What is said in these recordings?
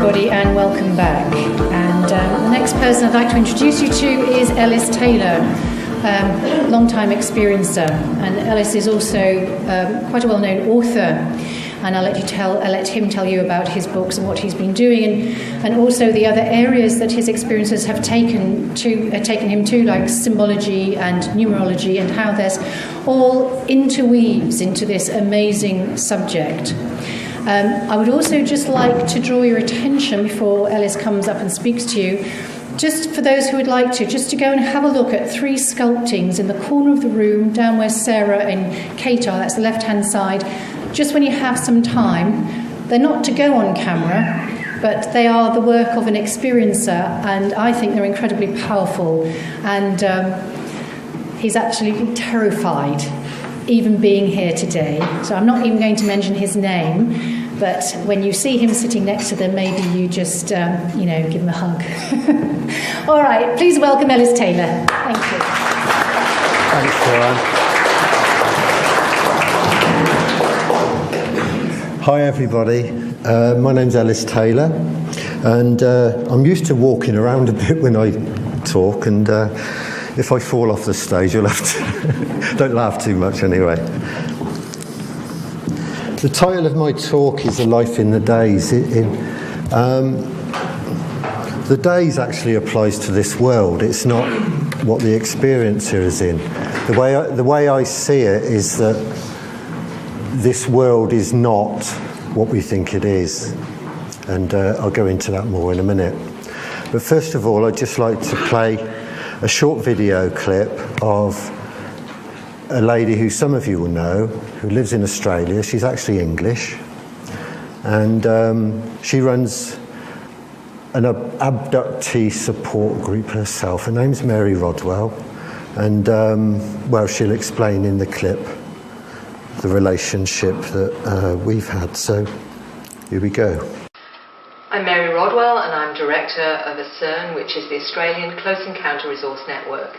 everybody, and welcome back. And the next person I'd like to introduce you to is Ellis Taylor, long-time experiencer. And Ellis is also quite a well-known author. And I'll let him tell you about his books and what he's been doing, and also the other areas that his experiences have taken him to, like symbology and numerology, and how there's all interweaves into this amazing subject. I would also just like to draw your attention before Ellis comes up and speaks to you, just for those who would like to, just to go and have a look at 3 sculptings in the corner of the room, down where Sarah and Kate are, that's the left-hand side, just when you have some time. They're not to go on camera, but they are the work of an experiencer, and I think they're incredibly powerful. And he's absolutely terrified, even being here today. So I'm not even going to mention his name, but when you see him sitting next to them, maybe you just, give him a hug. All right, please welcome Ellis Taylor. Thank you. Thanks, Joanne. Hi everybody, my name's Ellis Taylor, and I'm used to walking around a bit when I talk, and if I fall off the stage you'll have to don't laugh too much anyway. The title of my talk is A Life in the Days. The days actually applies to this world, it's not what the experiencer is in. The way I see it is that this world is not what we think it is, and I'll go into that more in a minute. But first of all, I'd just like to play a short video clip of a lady who some of you will know, who lives in Australia. She's actually English, and she runs an abductee support group herself. Her name's Mary Rodwell, and she'll explain in the clip the relationship that we've had. So here we go. I'm Mary Rodwell, and I'm director of ACERN, which is the Australian Close Encounter Resource Network.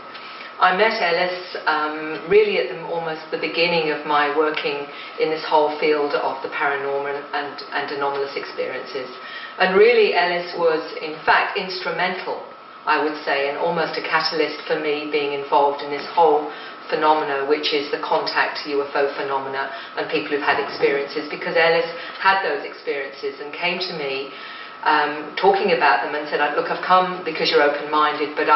I met Ellis really at almost the beginning of my working in this whole field of the paranormal and anomalous experiences. And really Ellis was in fact instrumental, I would say, and almost a catalyst for me being involved in this whole phenomena, which is the contact UFO phenomena and people who've had experiences, because Ellis had those experiences and came to me talking about them and said, look, I've come because you're open-minded, but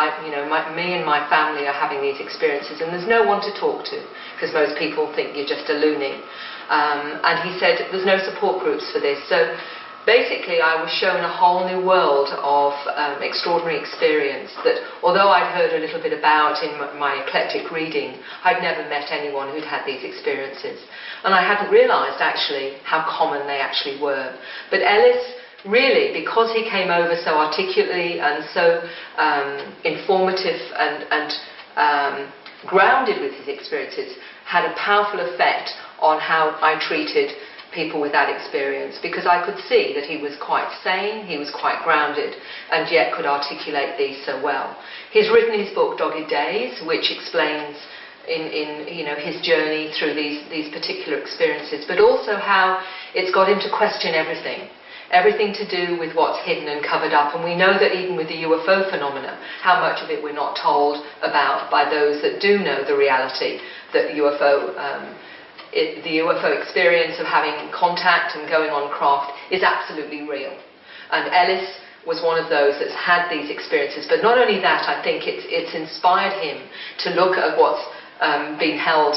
me and my family are having these experiences and there's no one to talk to, because most people think you're just a loony. And he said, there's no support groups for this. So basically, I was shown a whole new world of extraordinary experience that, although I'd heard a little bit about in my eclectic reading, I'd never met anyone who'd had these experiences. And I hadn't realised, actually, how common they actually were. But Ellis, really, because he came over so articulately and so informative and grounded with his experiences, had a powerful effect on how I treated people with that experience, because I could see that he was quite sane, he was quite grounded, and yet could articulate these so well. He's written his book Dogged Days, which explains in his journey through these particular experiences, but also how it's got him to question everything to do with what's hidden and covered up. And we know that even with the UFO phenomena, how much of it we're not told about by those that do know the reality that the UFO experience of having contact and going on craft is absolutely real. And Ellis was one of those that's had these experiences. But not only that, I think it's inspired him to look at what's being held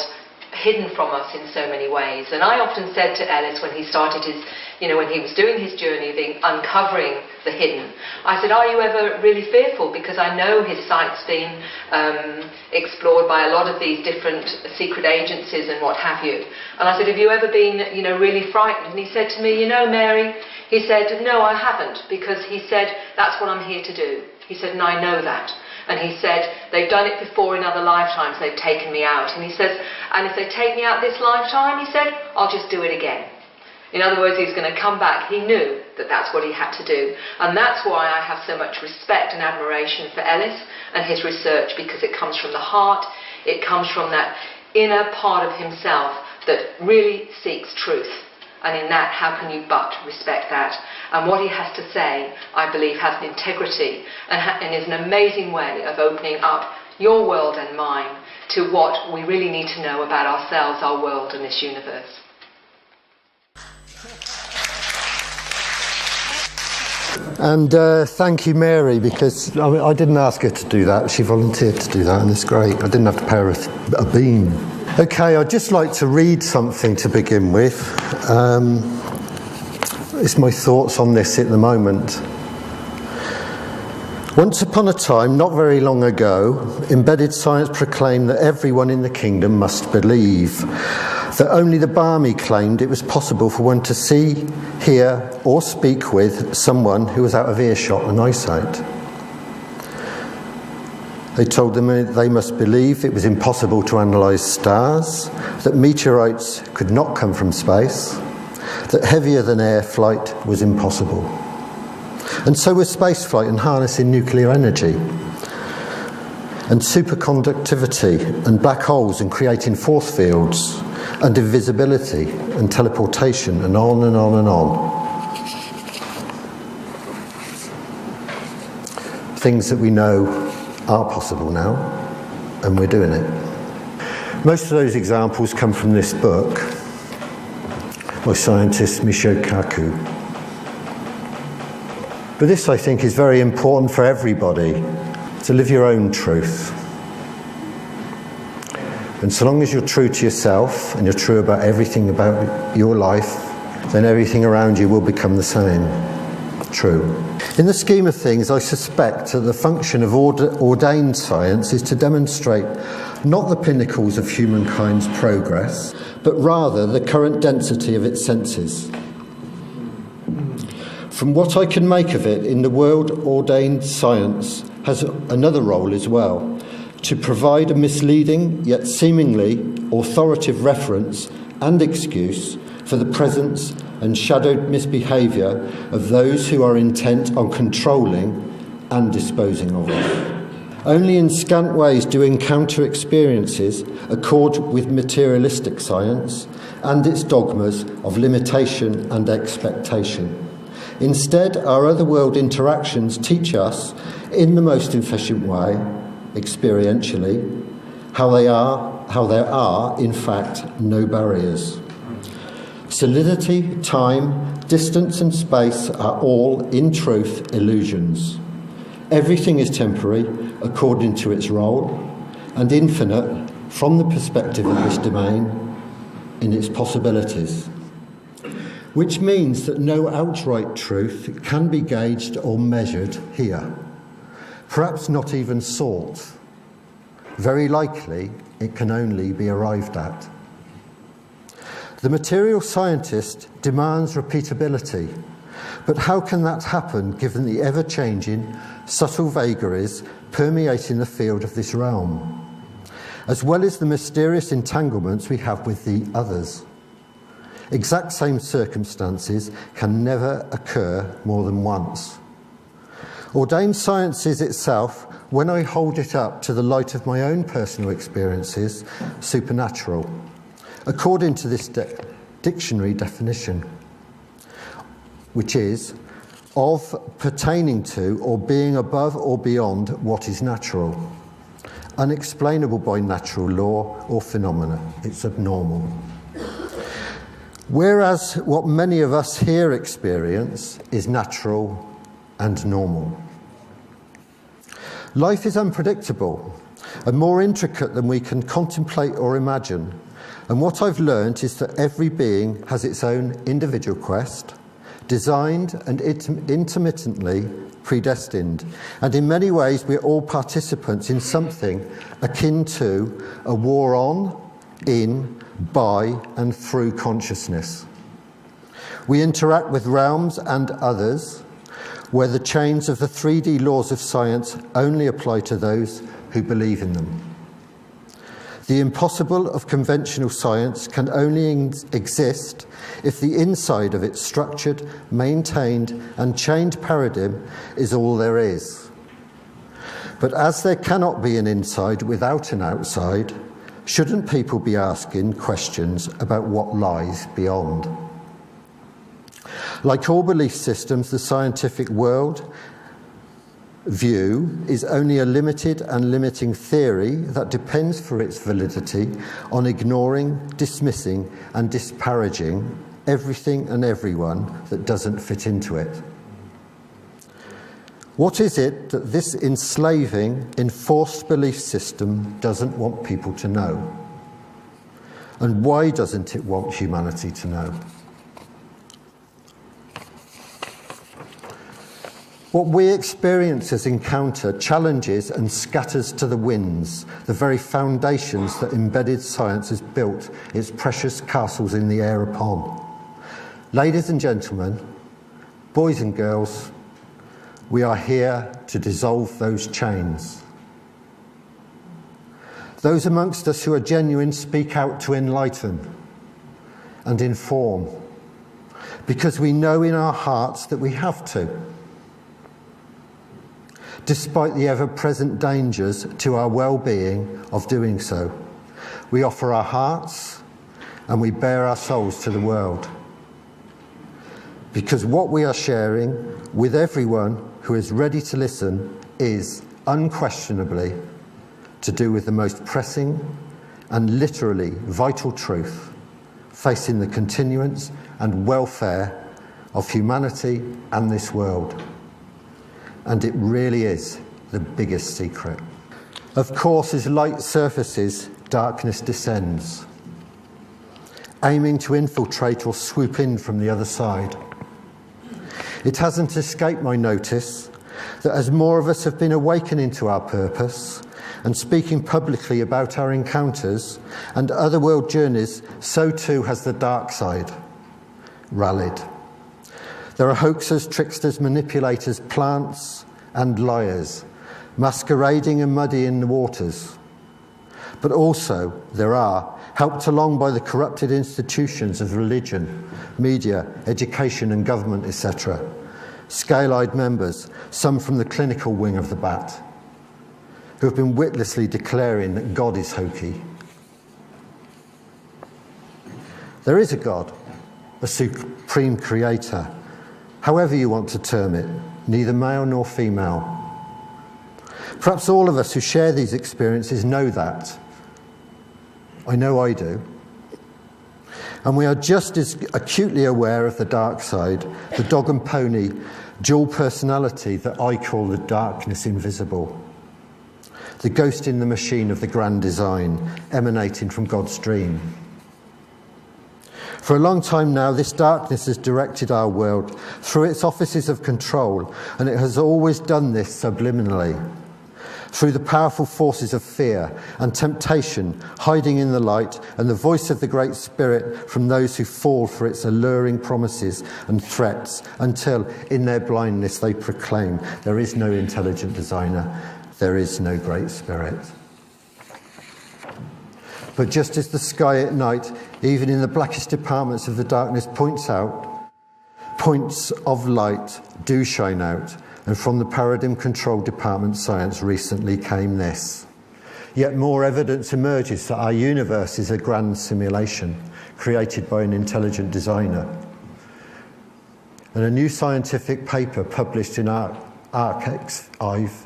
hidden from us in so many ways. And I often said to Ellis when he started his, when he was doing his journey of uncovering the hidden, I said, are you ever really fearful? Because I know his site's been explored by a lot of these different secret agencies and what have you. And I said, have you ever been, really frightened? And he said to me, Mary, he said, no, I haven't, because he said, that's what I'm here to do. He said, and I know that. And he said, they've done it before in other lifetimes, they've taken me out. And he says, and if they take me out this lifetime, he said, I'll just do it again. In other words, he's going to come back. He knew that that's what he had to do. And that's why I have so much respect and admiration for Ellis and his research, because it comes from the heart, it comes from that inner part of himself that really seeks truth. And in that, how can you but respect that? And what he has to say, I believe, has an integrity and is an amazing way of opening up your world and mine to what we really need to know about ourselves, our world, and this universe. And thank you, Mary, because I didn't ask her to do that. She volunteered to do that, and it's great. I didn't have to pay her a bean. Okay, I'd just like to read something to begin with. It's my thoughts on this at the moment. Once upon a time, not very long ago, embedded science proclaimed that everyone in the kingdom must believe. That only the balmy claimed it was possible for one to see, hear, or speak with someone who was out of earshot and eyesight. They told them they must believe it was impossible to analyse stars, that meteorites could not come from space, that heavier than air flight was impossible. And so was spaceflight and harnessing nuclear energy, and superconductivity, and black holes, and creating force fields, and invisibility, and teleportation, and on and on and on. Things that we know are possible now, and we're doing it. Most of those examples come from this book by scientist Michio Kaku. But this, I think, is very important for everybody, to live your own truth. And so long as you're true to yourself, and you're true about everything about your life, then everything around you will become the same. True. In the scheme of things, I suspect that the function of ordained science is to demonstrate not the pinnacles of humankind's progress, but rather the current density of its senses. From what I can make of it, in the world, ordained science has another role as well, to provide a misleading yet seemingly authoritative reference and excuse for the presence and shadowed misbehaviour of those who are intent on controlling and disposing of us. Only in scant ways do encounter experiences accord with materialistic science and its dogmas of limitation and expectation. Instead, our otherworld interactions teach us, in the most efficient way, experientially, how there are, in fact, no barriers. Solidity, time, distance and space are all, in truth, illusions. Everything is temporary according to its role, and infinite from the perspective of this domain in its possibilities. Which means that no outright truth can be gauged or measured here. Perhaps not even sought. Very likely, it can only be arrived at. The material scientist demands repeatability, but how can that happen given the ever-changing, subtle vagaries permeating the field of this realm, as well as the mysterious entanglements we have with the others? Exact same circumstances can never occur more than once. Ordained science is itself, when I hold it up to the light of my own personal experiences, supernatural, according to this dictionary definition, which is of pertaining to or being above or beyond what is natural, unexplainable by natural law or phenomena. It's abnormal. Whereas what many of us here experience is natural and normal. Life is unpredictable and more intricate than we can contemplate or imagine. And what I've learned is that every being has its own individual quest, designed and intermittently predestined. And in many ways, we're all participants in something akin to a war on, in, by and through consciousness. We interact with realms and others where the chains of the 3D laws of science only apply to those who believe in them. The impossible of conventional science can only exist if the inside of its structured, maintained and chained paradigm is all there is. But as there cannot be an inside without an outside, shouldn't people be asking questions about what lies beyond? Like all belief systems, the scientific world view is only a limited and limiting theory that depends for its validity on ignoring, dismissing and disparaging everything and everyone that doesn't fit into it. What is it that this enslaving, enforced belief system doesn't want people to know? And why doesn't it want humanity to know? What we experience as encounter challenges and scatters to the winds the very foundations that embedded science has built its precious castles in the air upon. Ladies and gentlemen, boys and girls, we are here to dissolve those chains. Those amongst us who are genuine speak out to enlighten and inform, because we know in our hearts that we have to. Despite the ever-present dangers to our well-being of doing so, we offer our hearts and we bare our souls to the world. Because what we are sharing with everyone who is ready to listen is unquestionably to do with the most pressing and literally vital truth facing the continuance and welfare of humanity and this world. And it really is the biggest secret. Of course, as light surfaces, darkness descends, aiming to infiltrate or swoop in from the other side. It hasn't escaped my notice that as more of us have been awakening to our purpose and speaking publicly about our encounters and other world journeys, so too has the dark side rallied. There are hoaxers, tricksters, manipulators, plants and liars, masquerading and muddying the waters. But also there are, helped along by the corrupted institutions of religion, media, education and government, etc., scale-eyed members, some from the clinical wing of the bat, who have been witlessly declaring that God is hokey. There is a God, a supreme creator, however you want to term it, neither male nor female. Perhaps all of us who share these experiences know that. I know I do. And we are just as acutely aware of the dark side, the dog and pony dual personality that I call the darkness invisible, the ghost in the machine of the grand design emanating from God's dream. For a long time now, this darkness has directed our world through its offices of control, and it has always done this subliminally, through the powerful forces of fear and temptation hiding in the light, and the voice of the Great Spirit from those who fall for its alluring promises and threats, until in their blindness they proclaim, there is no intelligent designer, there is no Great Spirit. But just as the sky at night, even in the blackest departments of the darkness, points out, points of light do shine out. And from the paradigm control department science recently came this. Yet more evidence emerges that our universe is a grand simulation created by an intelligent designer. And a new scientific paper published in Ammach Archive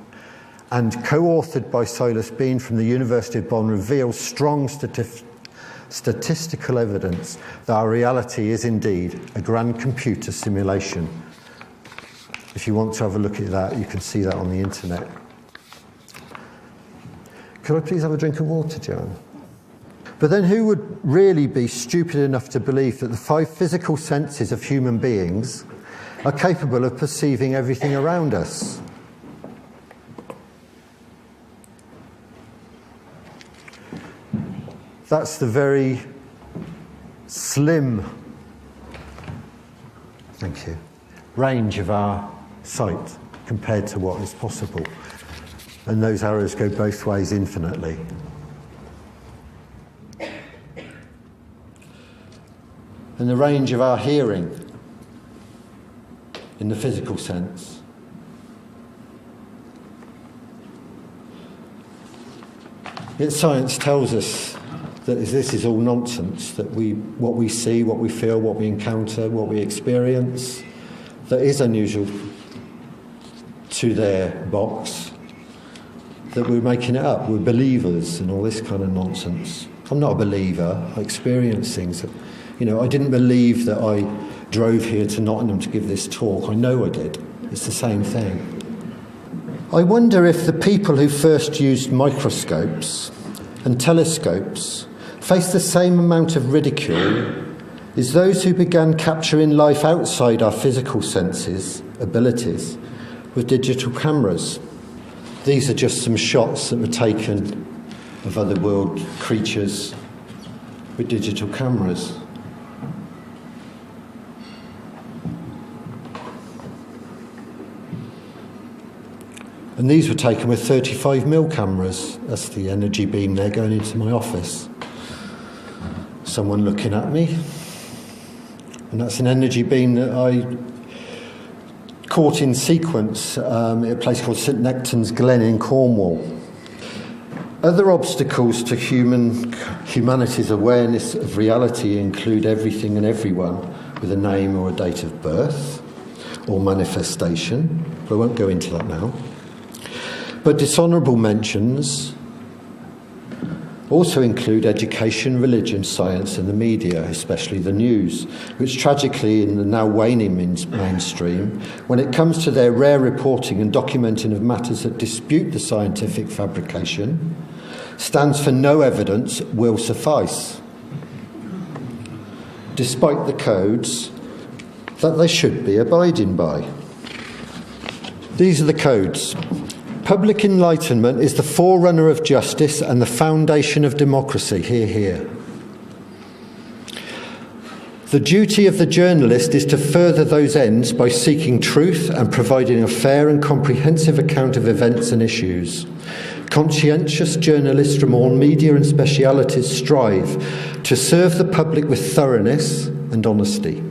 and co-authored by Silas Bean from the University of Bonn reveals strong statistical evidence that our reality is indeed a grand computer simulation. If you want to have a look at that, you can see that on the internet. Could I please have a drink of water, Joan? But then who would really be stupid enough to believe that the 5 physical senses of human beings are capable of perceiving everything around us? That's the very slim, thank you, range of our sight compared to what is possible. And those arrows go both ways infinitely. And the range of our hearing in the physical sense. Yet science tells us that this is all nonsense, that what we see, what we feel, what we encounter, what we experience, that is unusual to their box, that we're making it up, we're believers and all this kind of nonsense. I'm not a believer, I experience things. I didn't believe that I drove here to Nottingham to give this talk. I know I did. It's the same thing. I wonder if the people who first used microscopes and telescopes face the same amount of ridicule as those who began capturing life outside our physical senses, abilities, with digital cameras. These are just some shots that were taken of other world creatures with digital cameras. And these were taken with 35mm cameras. That's the energy beam there going into my office. Someone looking at me. And that's an energy beam that I caught in sequence at a place called St Nectan's Glen in Cornwall. Other obstacles to humanity's awareness of reality include everything and everyone with a name or a date of birth or manifestation. But I won't go into that now. But dishonourable mentions also include education, religion, science and the media, especially the news, which tragically in the now waning mainstream, when it comes to their rare reporting and documenting of matters that dispute the scientific fabrication, stands for no evidence will suffice, despite the codes that they should be abiding by. These are the codes. Public enlightenment is the forerunner of justice and the foundation of democracy. Hear, hear. The duty of the journalist is to further those ends by seeking truth and providing a fair and comprehensive account of events and issues. Conscientious journalists from all media and specialities strive to serve the public with thoroughness and honesty.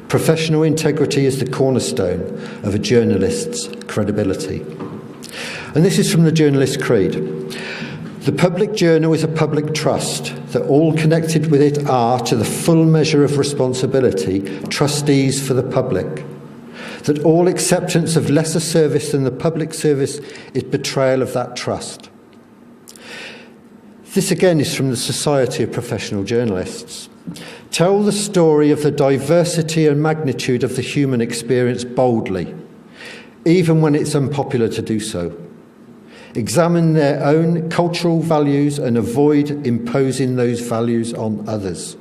Professional integrity is the cornerstone of a journalist's credibility. And this is from the Journalist Creed. The public journal is a public trust, that all connected with it are, to the full measure of responsibility, trustees for the public. That all acceptance of lesser service than the public service is betrayal of that trust. This again is from the Society of Professional Journalists. Tell the story of the diversity and magnitude of the human experience boldly, even when it's unpopular to do so. Examine their own cultural values and avoid imposing those values on others.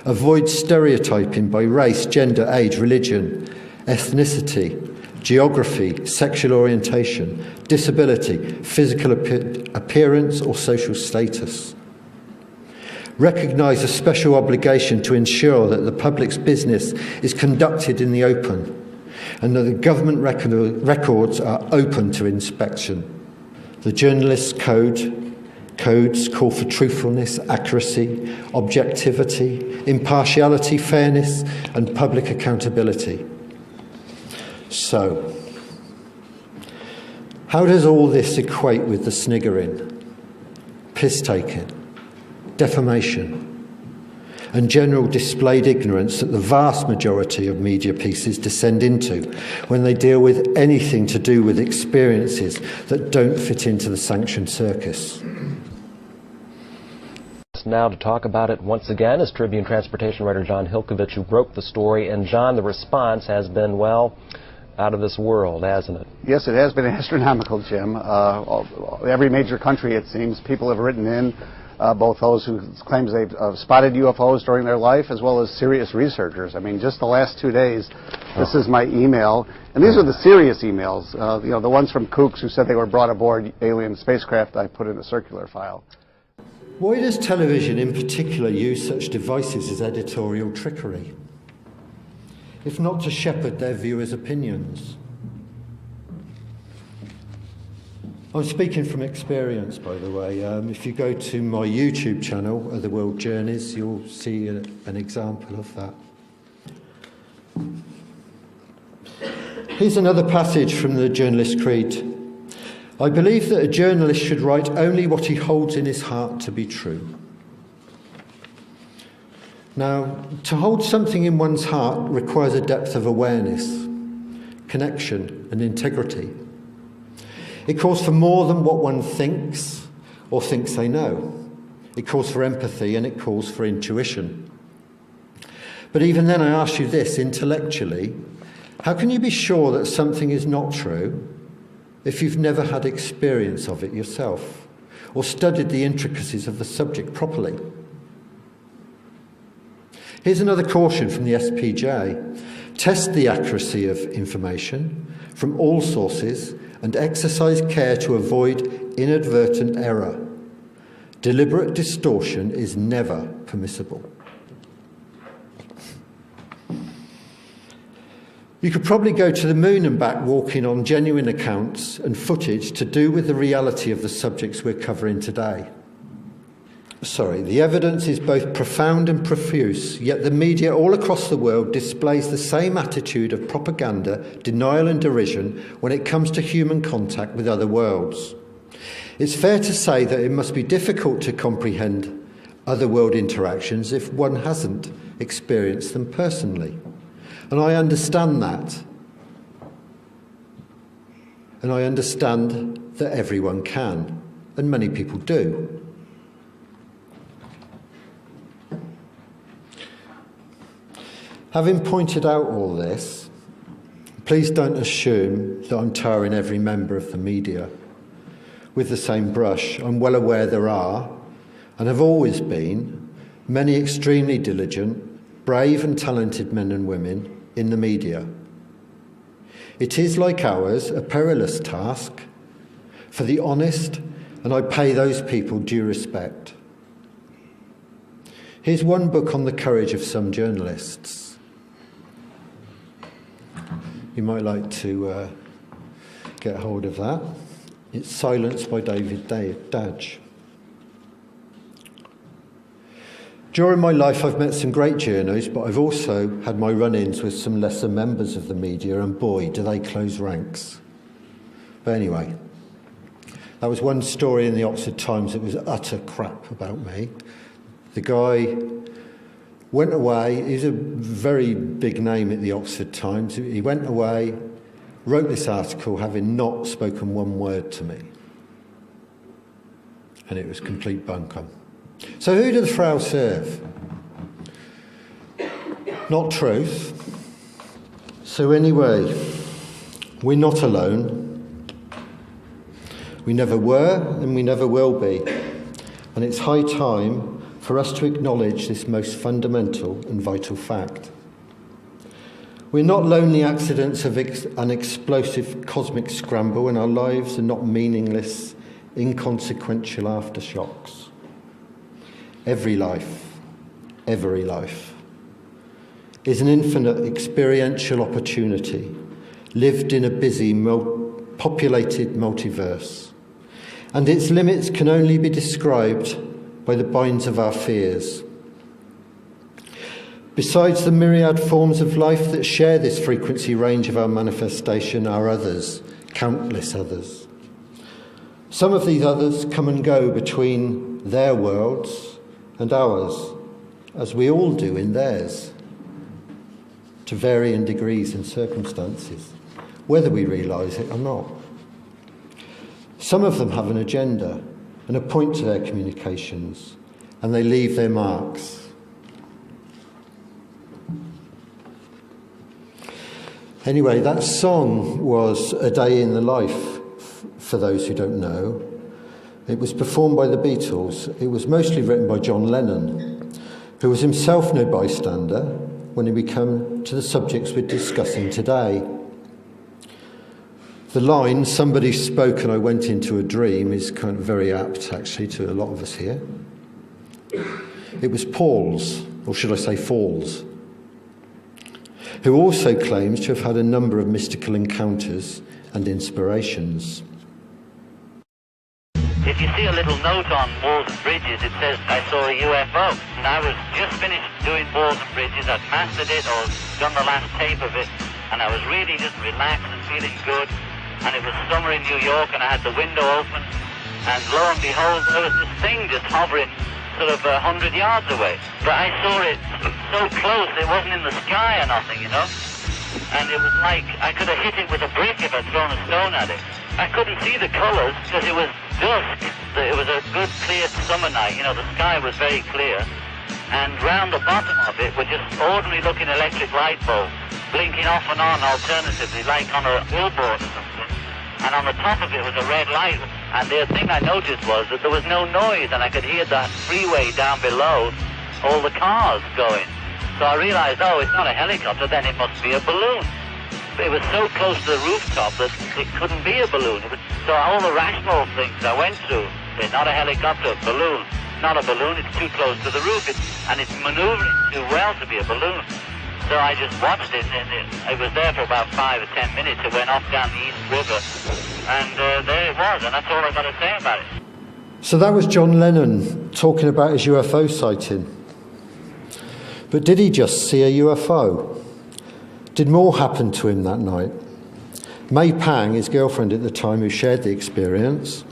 Avoid stereotyping by race, gender, age, religion, ethnicity, geography, sexual orientation, disability, physical appearance or social status. Recognise a special obligation to ensure that the public's business is conducted in the open and that the government records are open to inspection. The Journalist's codes call for truthfulness, accuracy, objectivity, impartiality, fairness, and public accountability. So, how does all this equate with the sniggering, piss-taking, defamation, and general displayed ignorance that the vast majority of media pieces descend into when they deal with anything to do with experiences that don't fit into the sanctioned circus? Now to talk about it once again is Tribune transportation writer John Hilkovich, who broke the story. And John, the response has been, well, out of this world, hasn't it? Yes, it has been astronomical, Jim. Every major country, it seems, people have written in, both those who claim they've spotted UFOs during their life, as well as serious researchers. I mean, just the last 2 days, this is my email, and these are the serious emails. The ones from kooks who said they were brought aboard alien spacecraft, I put in a circular file. Why does television in particular use such devices as editorial trickery, if not to shepherd their viewers' opinions? I'm speaking from experience, by the way. If you go to my YouTube channel, Other World Journeys, you'll see an example of that. Here's another passage from the Journalist Creed. I believe that a journalist should write only what he holds in his heart to be true. Now, to hold something in one's heart requires a depth of awareness, connection, and integrity. It calls for more than what one thinks or thinks they know. It calls for empathy and it calls for intuition. But even then, I ask you this intellectually: how can you be sure that something is not true if you've never had experience of it yourself or studied the intricacies of the subject properly? Here's another caution from the SPJ. Test the accuracy of information from all sources and exercise care to avoid inadvertent error. Deliberate distortion is never permissible. You could probably go to the moon and back walking on genuine accounts and footage to do with the reality of the subjects we're covering today. The evidence is both profound and profuse, yet the media all across the world displays the same attitude of propaganda, denial and derision when it comes to human contact with other worlds. It's fair to say that it must be difficult to comprehend other world interactions if one hasn't experienced them personally. And I understand that. And I understand that everyone can, and many people do. Having pointed out all this, please don't assume that I'm tarring every member of the media with the same brush. I'm well aware there are, and have always been, many extremely diligent, brave and talented men and women in the media. It is, like ours, a perilous task for the honest, and I pay those people due respect. Here's one book on the courage of some journalists. You might like to get hold of that. It's Silence by David Dadge. During my life, I've met some great journos, but I've also had my run-ins with some lesser members of the media, and boy, do they close ranks. But anyway, that was one story in the Oxford Times that was utter crap about me. The guy went away. He's a very big name at the Oxford Times. He went away, wrote this article having not spoken one word to me. And it was complete bunkum. So who did the Frau serve? Not truth. So anyway, we're not alone. We never were and we never will be. And it's high time for us to acknowledge this most fundamental and vital fact. We're not lonely accidents of an explosive cosmic scramble, and our lives are not meaningless, inconsequential aftershocks. Every life is an infinite experiential opportunity, lived in a busy, populated multiverse, and its limits can only be described by the binds of our fears. Besides the myriad forms of life that share this frequency range of our manifestation are others, countless others. Some of these others come and go between their worlds and ours, as we all do in theirs, to varying degrees and circumstances, whether we realise it or not. Some of them have an agenda and a point to their communications, and they leave their marks. Anyway, that song was A Day in the Life, for those who don't know. It was performed by the Beatles. It was mostly written by John Lennon, who was himself no bystander when we come to the subjects we're discussing today. The line, "Somebody spoke and I went into a dream," is kind of very apt, actually, to a lot of us here. It was Paul's, or should I say Fall's, who also claims to have had a number of mystical encounters and inspirations. If you see a little note on walls and bridges, it says, "I saw a UFO." And I was just finished doing walls and bridges. I'd mastered it or done the last tape of it. And I was really just relaxed and feeling good. And it was summer in New York and I had the window open. And lo and behold, there was this thing just hovering sort of 100 yards away. But I saw it so close, it wasn't in the sky or nothing, you know. And it was like I could have hit it with a brick if I'd thrown a stone at it. I couldn't see the colours because it was dusk. It was a good, clear summer night, you know, the sky was very clear. And round the bottom of it were just ordinary-looking electric light bulbs, blinking off and on alternatively, like on a billboard or something. And on the top of it was a red light. And the thing I noticed was that there was no noise, and I could hear that freeway down below, all the cars going. So I realized, oh, it's not a helicopter, then it must be a balloon. But it was so close to the rooftop that it couldn't be a balloon. So all the rational things I went through, not a helicopter, balloon. Not a balloon, it's too close to the roof, and it's maneuvering too well to be a balloon. So I just watched it, and it was there for about 5 or 10 minutes. It went off down the East River, and there it was, and that's all I've got to say about it. So that was John Lennon talking about his UFO sighting. But did he just see a UFO? Did more happen to him that night? May Pang, his girlfriend at the time who shared the experience,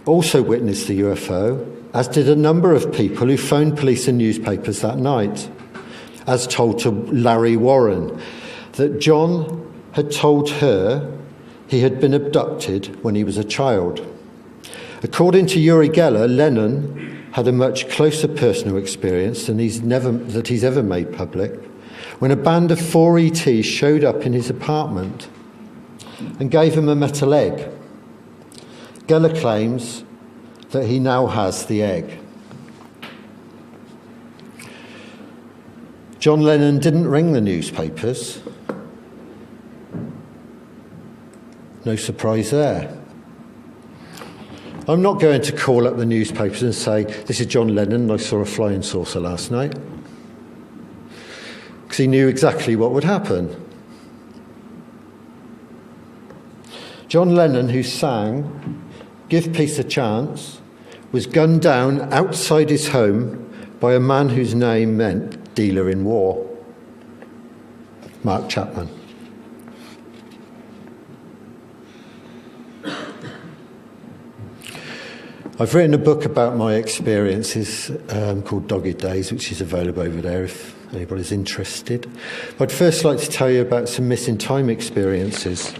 also witnessed the UFO, as did a number of people who phoned police and newspapers that night, as told to Larry Warren, that John had told her he had been abducted when he was a child. According to Uri Geller, Lennon had a much closer personal experience than he's ever made public, when a band of 4 ETs showed up in his apartment and gave him a metal egg. Geller claims that he now has the egg. John Lennon didn't ring the newspapers. No surprise there. I'm not going to call up the newspapers and say, this is John Lennon, I saw a flying saucer last night. Because he knew exactly what would happen. John Lennon, who sang Give Peace a Chance, was gunned down outside his home by a man whose name meant dealer in war, Mark Chapman. I've written a book about my experiences called Dogged Days, which is available over there if anybody's interested. I'd first like to tell you about some missing time experiences.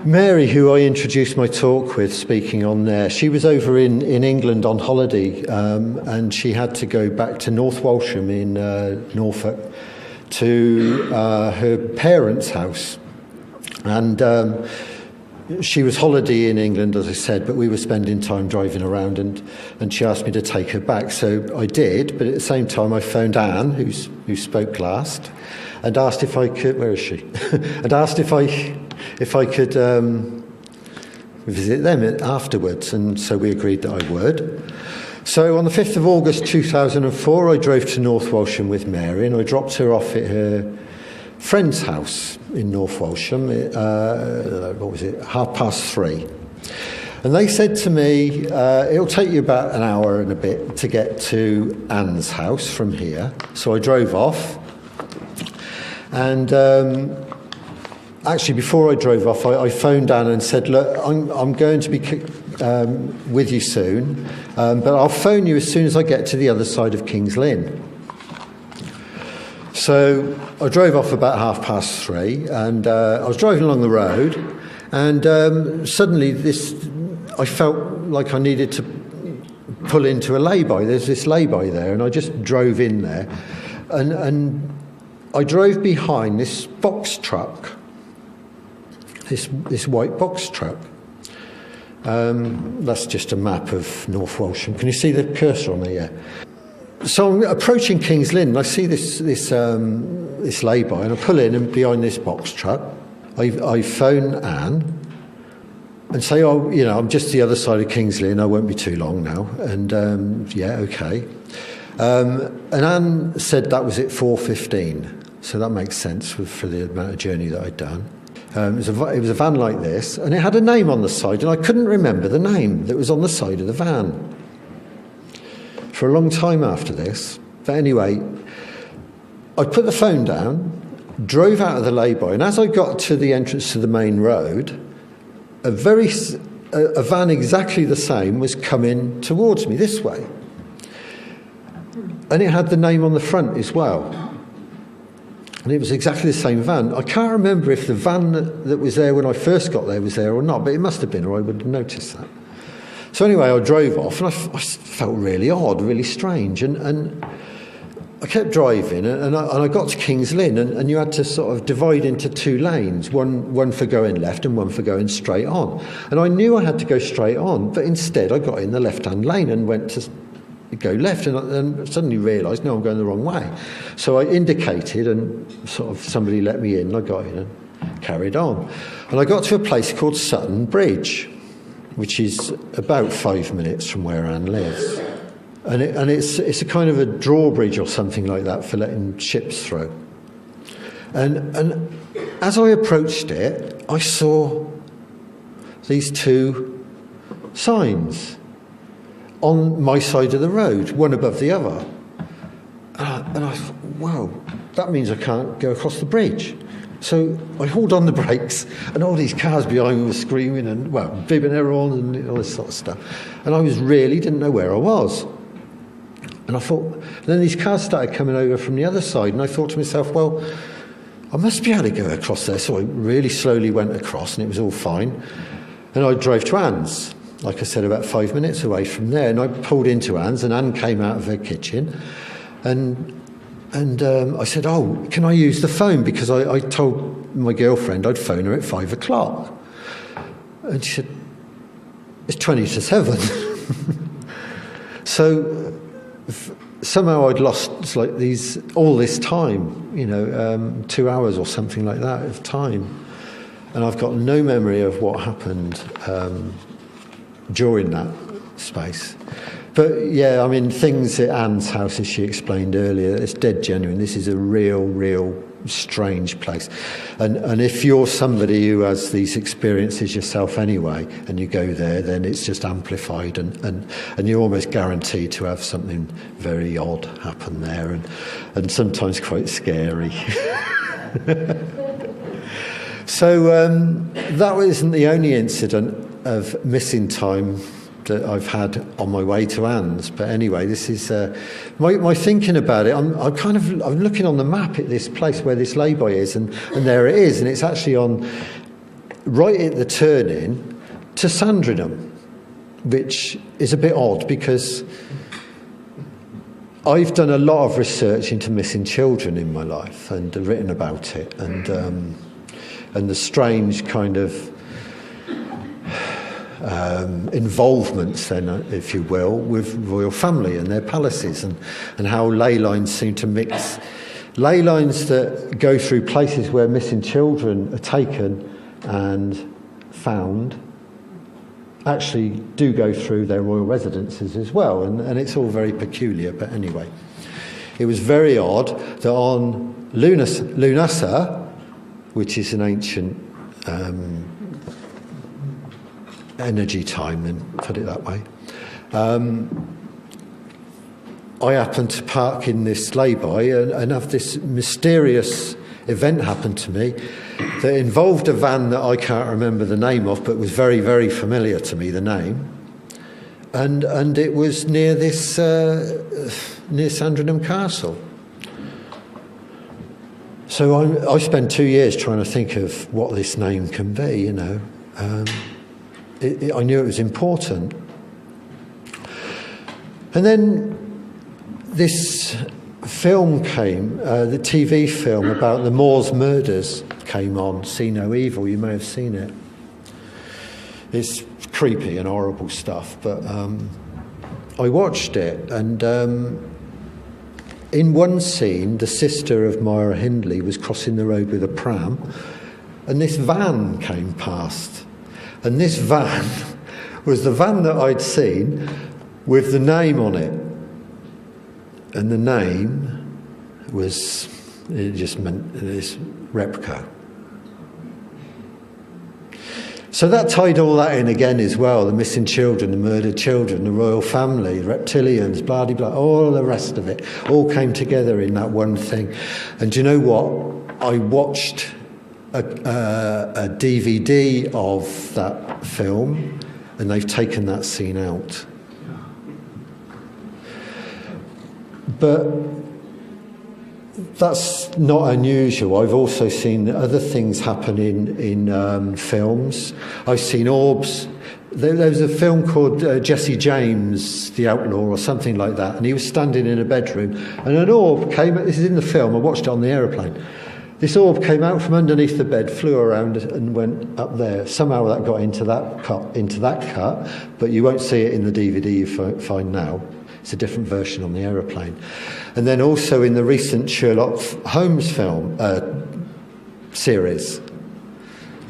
Mary, who I introduced my talk with, speaking on there, she was over in England on holiday, and she had to go back to North Walsham in Norfolk to her parents' house. And she was holiday in England, as I said, but we were spending time driving around, and she asked me to take her back. So I did, but at the same time I phoned Anne, who spoke last, and asked if I could, where is she? And asked if I could visit them afterwards, and so we agreed that I would. So on the 5th of August 2004, I drove to North Walsham with Mary, and I dropped her off at her friend's house in North Walsham, what was it, 3:30. And they said to me, it'll take you about an hour and a bit to get to Anne's house from here. So I drove off, and actually before I drove off, I phoned Anne and said, look, I'm going to be with you soon, but I'll phone you as soon as I get to the other side of King's Lynn. So I drove off about 3:30, and I was driving along the road, and suddenly I felt like I needed to pull into a lay-by. There's this lay-by there, and I just drove in there, and I drove behind this box truck, this white box truck. That's just a map of North Walsham. Can you see the cursor on there? Yeah. So I'm approaching King's Lynn, and I see this lay-by, and I pull in, and behind this box truck, I phone Anne and say, oh, you know, I'm just the other side of King's Lynn, I won't be too long now. And yeah, okay. And Anne said that was at 4:15, so that makes sense for the amount of journey that I'd done. It was a van like this, and it had a name on the side, and I couldn't remember the name that was on the side of the van for a long time after this. But anyway, I put the phone down, drove out of the lay-by, and as I got to the entrance to the main road, a very a van exactly the same was coming towards me this way. And it had the name on the front as well. And it was exactly the same van. I can't remember if the van that was there when I first got there was there or not, but it must have been, or I would have noticed that. So anyway, I drove off, and I felt really odd, really strange. And I kept driving, and I got to King's Lynn, and you had to sort of divide into two lanes, one for going left and one for going straight on. And I knew I had to go straight on, but instead I got in the left-hand lane and went to go left, and suddenly realised, no, I'm going the wrong way. So I indicated, and sort of somebody let me in, and I got in and carried on. And I got to a place called Sutton Bridge, which is about 5 minutes from where Anne lives. And it's a kind of a drawbridge or something like that for letting ships through. And as I approached it, I saw these two signs on my side of the road, one above the other. And I thought, wow, that means I can't go across the bridge. So I hauled on the brakes, and all these cars behind me were screaming and, well, bibbing their horns and all this sort of stuff. And I didn't know where I was. And I thought, then these cars started coming over from the other side, and I thought to myself, well, I must be able to go across there. So I really slowly went across, and it was all fine. And I drove to Anne's, like I said, about 5 minutes away from there. And I pulled into Anne's, and Anne came out of her kitchen, and I said, oh, can I use the phone? Because I told my girlfriend I'd phone her at 5 o'clock. And she said, it's 20 to 7. So somehow I'd lost all this time, 2 hours or something like that of time. And I've got no memory of what happened during that space. But yeah, I mean, things at Anne's house, as she explained earlier, it's dead genuine. This is a real strange place. And if you're somebody who has these experiences yourself anyway, and you go there, then it's just amplified, and you're almost guaranteed to have something very odd happen there, and sometimes quite scary. So that wasn't the only incident of missing time that I've had on my way to Anne's. But anyway, this is my thinking about it. I'm looking on the map at this place where this lay-by is, and there it is, and it's actually on right at the turn-in to Sandringham, which is a bit odd because I've done a lot of research into missing children in my life and written about it, and the strange kind of involvements then, if you will, with royal family and their palaces, and how ley lines seem to mix. Ley lines that go through places where missing children are taken and found actually do go through their royal residences as well, and it's all very peculiar. But anyway, it was very odd that on Lunasa, which is an ancient energy time, then put it that way, I happened to park in this lay-by and have this mysterious event happen to me that involved a van that I can't remember the name of, but was very, very familiar to me, the name, and it was near this near Sandringham Castle. So I spent 2 years trying to think of what this name can be, I knew it was important. And then this film came, the TV film about the Moors murders came on, See No Evil. You may have seen it. It's creepy and horrible stuff, but I watched it, and in one scene, the sister of Myra Hindley was crossing the road with a pram, and this van came past. And this van was the van that I'd seen with the name on it. And the name was, it just meant this Repco. So that tied all that in again as well, the missing children, the murdered children, the royal family, reptilians, blah, blah, blah, all the rest of it, all came together in that one thing. And do you know what? I watched a DVD of that film, and they've taken that scene out. But that's not unusual. I've also seen other things happen in films. I've seen orbs. There was a film called Jesse James, the Outlaw, or something like that, and he was standing in a bedroom, and an orb came. This is in the film. I watched it on the aeroplane. This orb came out from underneath the bed, flew around, and went up there. Somehow that got into that cut, but you won't see it in the DVD you find now. It's a different version on the aeroplane. And then also in the recent Sherlock Holmes film series,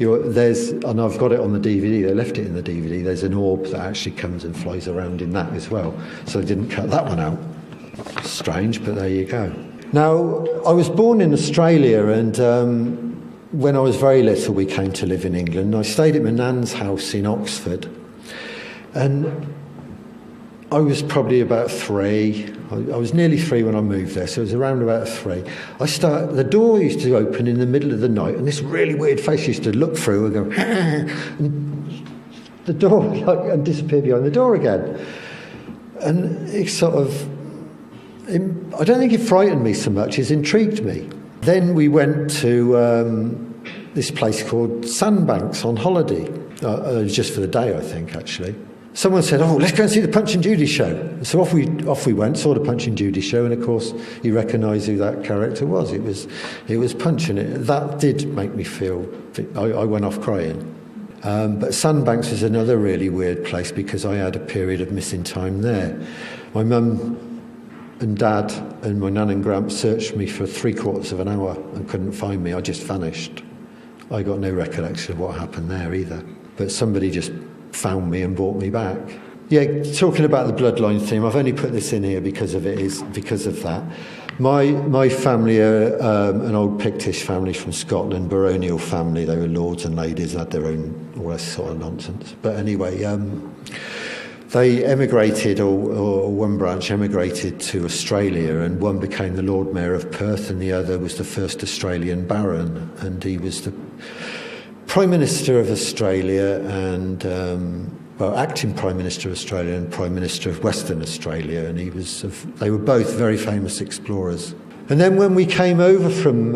and I've got it on the DVD, they left it in the DVD, there's an orb that actually comes and flies around in that as well. So they didn't cut that one out. Strange, but there you go. Now, I was born in Australia, and when I was very little we came to live in England. I stayed at my nan's house in Oxford, and I was probably about 3. I was nearly 3 when I moved there, so it was around about 3. The door used to open in the middle of the night, and this really weird face used to look through and go, and the door and disappear behind the door again. And it sort of, I don't think it frightened me so much as intrigued me. Then we went to this place called Sandbanks on holiday. It was just for the day, I think, actually. Someone said, "Oh, let's go and see the Punch and Judy show." So off we went, saw the Punch and Judy show, and of course you recognise who that character was. It was Punch, and that did make me feel. I went off crying. But Sandbanks was another really weird place because I had a period of missing time there. My mum and dad and my nan and gramps searched me for 3/4 of an hour and couldn't find me. I just vanished. I got no recollection of what happened there either. But somebody just found me and brought me back. Yeah, talking about the bloodline theme, I've only put this in here because of that. My family are an old Pictish family from Scotland, baronial family. They were lords and ladies, had their own, all that sort of nonsense. But anyway, they emigrated, or one branch emigrated to Australia, and one became the Lord Mayor of Perth, and the other was the first Australian Baron, and he was the Prime Minister of Australia and acting Prime Minister of Australia and Prime Minister of Western Australia, and they were both very famous explorers. And then when we came over from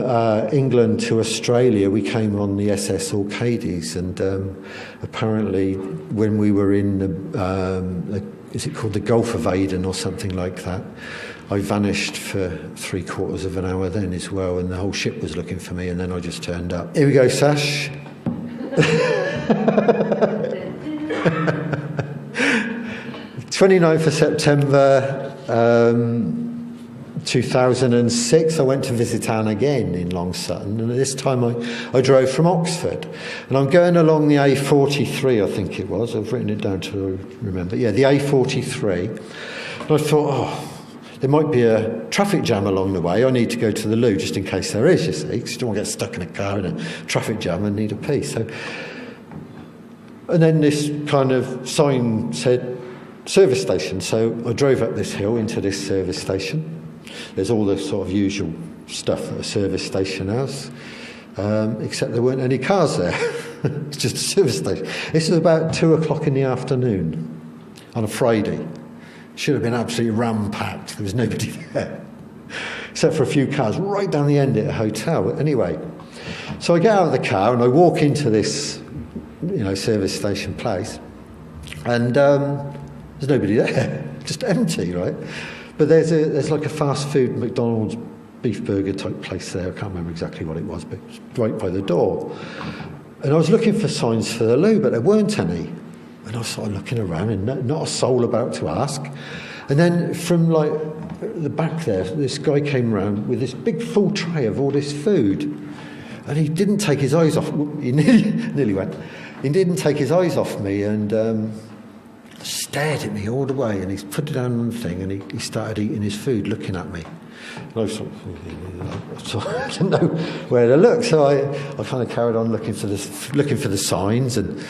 England to Australia, we came on the SS Orcades, and apparently when we were in is it called the Gulf of Aden or something like that, I vanished for 3/4 of an hour then as well, and the whole ship was looking for me, and then I just turned up. Here we go, Sash. 29th of September 2006, I went to visit Anne again in Long Sutton, and this time I drove from Oxford, and I'm going along the A43, I think it was, I've written it down to remember, yeah, the A43, and I thought, there might be a traffic jam along the way. I need to go to the loo just in case there is, you see, because you don't want to get stuck in a car in a traffic jam and need a pee. And then this kind of sign said service station. So I drove up this hill into this service station. There's all the sort of usual stuff that a service station has, except there weren't any cars there. It's just a service station. This was about 2:00 in the afternoon on a Friday. Should have been absolutely ram-packed. There was nobody there, except for a few cars right down the end at a hotel. Anyway, so I get out of the car and I walk into this, service station place, and there's nobody there, just empty, right? But there's like a fast food McDonald's beef burger type place there. I can't remember exactly what it was, but it's right by the door. And I was looking for signs for the loo, but there weren't any. And I was sort of looking around, and not a soul about to ask. And then from the back there, this guy came round with this big full tray of all this food, and he didn't take his eyes off. He nearly went. He didn't take his eyes off me, and stared at me all the way. And he put it down on the thing, and he started eating his food, looking at me. And I sort of, I didn't know where to look, so I kind of carried on looking for the signs, and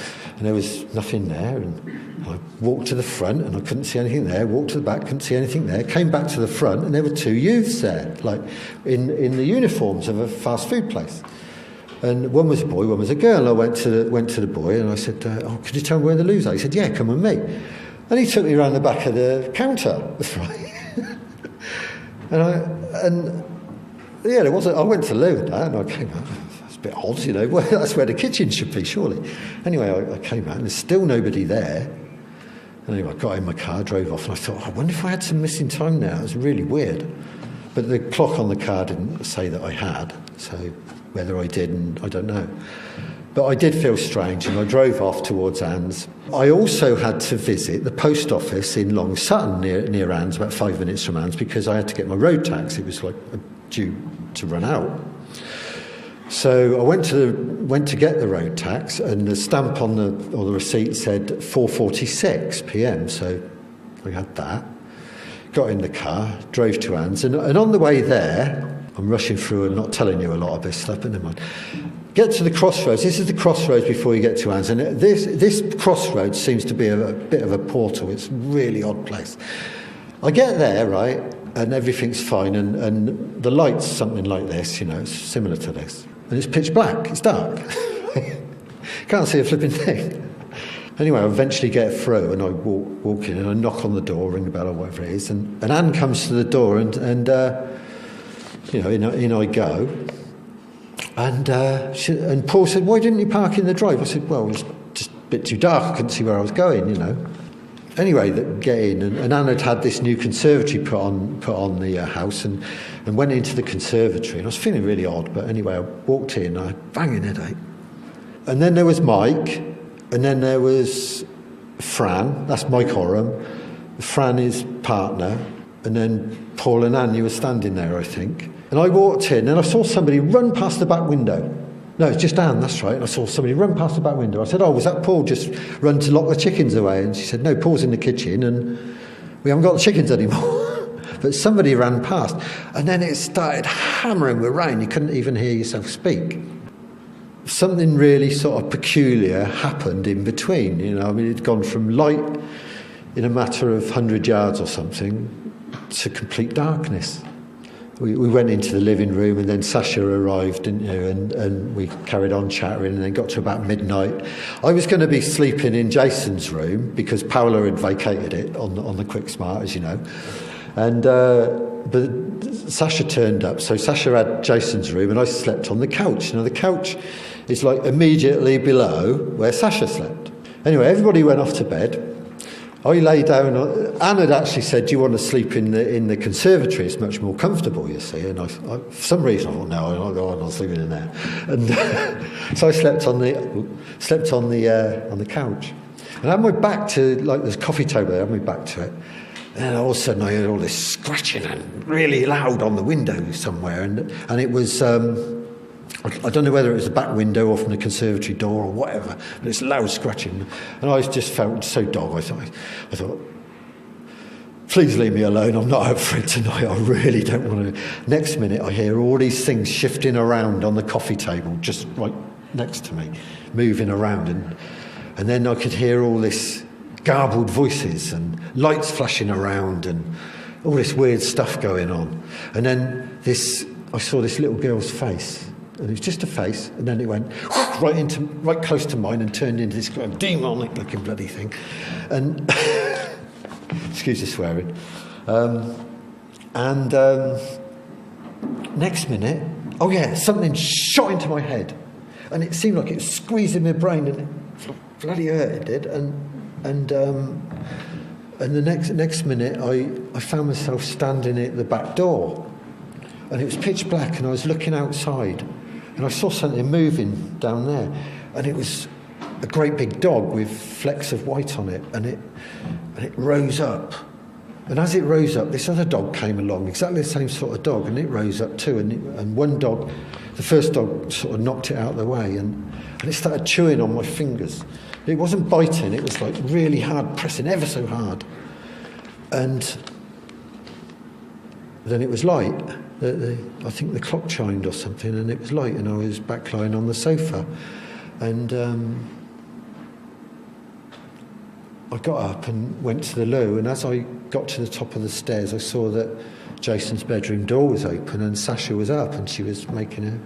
there was nothing there. And I walked to the front, and I couldn't see anything there. Walked to the back, couldn't see anything there. Came back to the front, and there were 2 youths there, like in the uniforms of a fast food place. And one was a boy, one was a girl. And I went to the boy and I said, "Oh, could you tell me where the loos are?" He said, "Yeah, come with me." And he took me around the back of the counter. That's right. and there wasn't. I went to the loo and that, and I came out. That's a bit odd, you know. Well, that's where the kitchen should be, surely. Anyway, I came out and there's still nobody there. And anyway, I got in my car, drove off, and I thought, I wonder if I had some missing time now. It was really weird. But the clock on the car didn't say that I had, so whether I did, I don't know. But I did feel strange, and I drove off towards Anne's. I also had to visit the post office in Long Sutton, near Anne's, about 5 minutes from Anne's, because I had to get my road tax. It was like due to run out. So I went to get the road tax, and the stamp on the receipt said 4:46 p.m. So I had that. Got in the car, drove to Anne's, and on the way there, I'm rushing through and not telling you a lot of this stuff, but never mind. Get to the crossroads. This is the crossroads before you get to Anne's, and this crossroads seems to be a bit of a portal. It's a really odd place. I get there, right, and everything's fine, and the light's something like this, you know, it's similar to this. And it's pitch black, it's dark. Can't see a flipping thing. Anyway, I eventually get through, and I walk in, and I knock on the door, ring the bell or whatever it is, and Anne comes to the door, and you know, in I go. And Paul said, "Why didn't you park in the drive?" I said, "Well, it was just a bit too dark, I couldn't see where I was going, you know." Anyway, get in, and Anne had this new conservatory put on the house, and went into the conservatory, and I was feeling really odd, but anyway, I walked in, and I had a banging headache. And then there was Mike, and then there was Fran, that's Mike Oram, Fran his partner, and then Paul and Anne, you were standing there, I think. And I walked in, and I saw somebody run past the back window. No, it's just Anne, that's right. And I saw somebody run past the back window. I said, "Oh, was that Paul just run to lock the chickens away?" And she said, "No, Paul's in the kitchen, and we haven't got the chickens anymore." But somebody ran past. And then it started hammering with rain. You couldn't even hear yourself speak. Something really sort of peculiar happened in between. You know, I mean, it'd gone from light in a matter of 100 yards or something to complete darkness. We went into the living room, and then Sasha arrived, didn't you? And we carried on chattering, and then got to about midnight. I was going to be sleeping in Jason's room because Paola had vacated it on the Quick Smart, as you know. And but Sasha turned up, so Sasha had Jason's room, and I slept on the couch. Now the couch is like immediately below where Sasha slept. Anyway, everybody went off to bed. I lay down. Anne had actually said, "Do you want to sleep in the conservatory? It's much more comfortable, you see." And I for some reason, I thought, "No, I'm not sleeping in there." And so I slept on the couch. And I had my back to like there's a coffee table there. I had my back to it. And then all of a sudden, I heard all this scratching and really loud on the window somewhere, and it was. I don't know whether it was the back window or from the conservatory door or whatever, but it's loud scratching. And I just felt so dog. I thought, please leave me alone. I'm not up for it tonight. I really don't want to. Next minute, I hear all these things shifting around on the coffee table, just right next to me, moving around. And then I could hear all this garbled voices and lights flashing around and all this weird stuff going on. And then I saw this little girl's face. And it was just a face, and then it went right close to mine and turned into this kind of demonic-looking bloody thing. And excuse the swearing. Next minute, oh yeah, something shot into my head, and it seemed like it was squeezing my brain, and it bloody hurt. It did. And the next minute, I found myself standing at the back door, and it was pitch black, and I was looking outside. And I saw something moving down there, and it was a great big dog with flecks of white on it, and it rose up. And as it rose up, this other dog came along, exactly the same sort of dog, and it rose up too. And one dog, the first dog, sort of knocked it out of the way, and it started chewing on my fingers. It wasn't biting; it was like really hard, pressing ever so hard. And then it was light. I think the clock chimed or something, and it was light, and I was back lying on the sofa. And I got up and went to the loo, and as I got to the top of the stairs, I saw that Jason's bedroom door was open, and Sasha was up, and she was making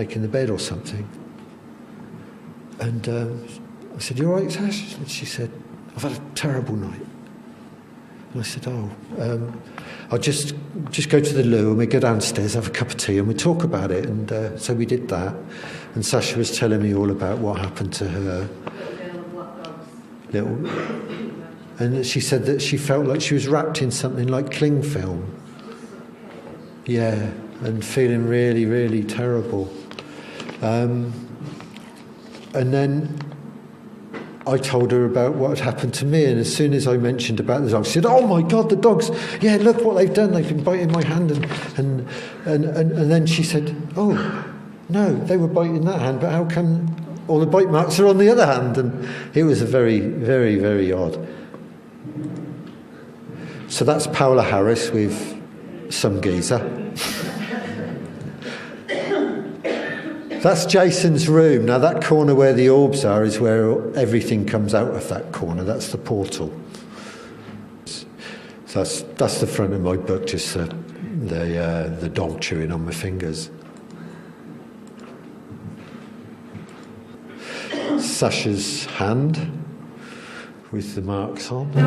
making the bed or something. And I said, "You all right, Sash?" And she said, "I've had a terrible night." And I said, "I'll just go to the loo and we go downstairs, have a cup of tea and we talk about it." And so we did that. And Sasha was telling me all about what happened to her. And she said that she felt like she was wrapped in something like cling film. Yeah, and feeling really, really terrible. And then I told her about what had happened to me, and as soon as I mentioned about the dogs, she said, "Oh my God, the dogs! Yeah, look what they've done. They've been biting my hand." And then she said, "Oh, no, they were biting that hand, but how come all the bite marks are on the other hand?" And it was a very, very, very odd. So that's Paola Harris with some geezer. That's Jason's room. Now that corner where the orbs are is where everything comes out of that corner. That's the portal. So that's the front of my book, just the dog chewing on my fingers. Sasha's hand with the marks on. I